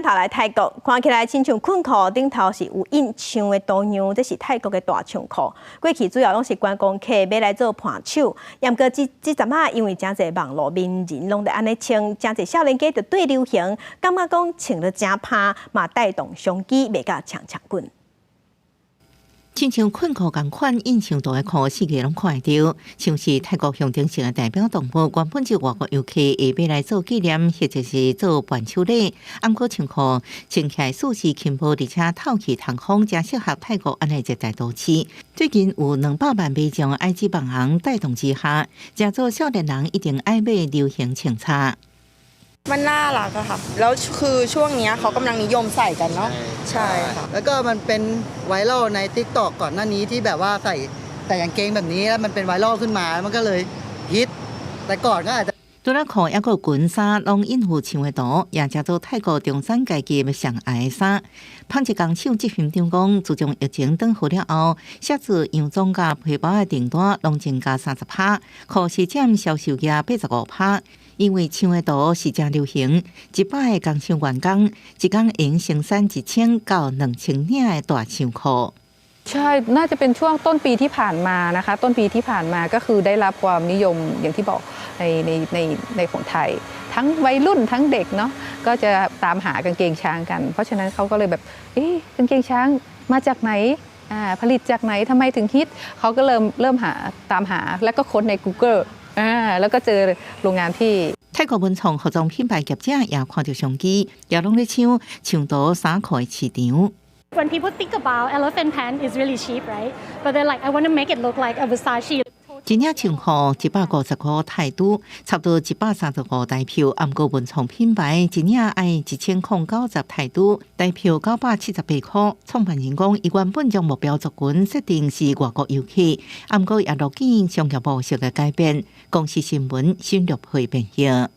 头来泰国，看起来亲像困裤顶头是有印象的图样，这是泰国的大长裤。过去主要拢是观光客买来做伴手，毋过这阵啊，因为真侪网络名人拢在安尼穿，真侪少年家就对流行，感觉讲穿了真拍，嘛带动商机卖甲呛滚。亲像困裤共款印象大的裤，世界拢看得到。像是泰国象征性的代表动物，原本就外国游客会买来做纪念，或者是做伴手礼。毋过穿裤穿起来舒适轻薄，而且透气通风，真适合泰国安尼热带都市。最近有200万买种埃及网红带动之下，真做少年人一定爱买流行穿插。 มันน่ารักอะค่ะแล้วคือช่วงนี้เขากำลังนิยมใส่กันเนาะใช่ค่ะ แล้วก็มันเป็นไวรัลใน TikTok ก่อนหน้านี้ที่แบบว่าใส่กางเกงแบบนี้แล้วมันเป็นไวรัลขึ้นมามันก็เลยฮิตแต่ก่อนก็อาจจะ 除了裤，还有裙衫，拢应付穿的多，也叫做泰国中产阶级上爱的衫。潘一工手这篇中讲，自从疫情转好了后，写字洋装甲皮包的订单拢增加30%，裤是占销售额85%。因为穿的多是正流行，100个工厂员工一工用生产1000到2000领的大长裤。 ใช่ น่าจะเป็นช่วงต้นปีที่ผ่านมานะคะ ต้นปีที่ผ่านมาก็คือได้รับความนิยมอย่างที่บอกในของไทย ทั้งวัยรุ่นทั้งเด็กเนาะ ก็จะตามหากางเกงช้างกัน เพราะฉะนั้นเขาก็เลยแบบ กางเกงช้างมาจากไหน ผลิตจากไหน ทำไมถึงฮิต เขาก็เริ่มหาตามหา แล้วก็ค้นใน Google แล้วก็เจอโรงงานที่ 泰国文创服装品牌业者也看到商机，也拢咧抢夺衫裤的市场。 When people think about elephant pant, it's really cheap, right? But they're like, I want to make it look like a Versace. 一领长裤150块泰铢，差不多135台票。按过文创品牌一领要1090泰铢，台票978块。创办人讲，伊原本将目标族群设定是外国游客，按过也落见商业模式的改变。公司新闻新入会变形。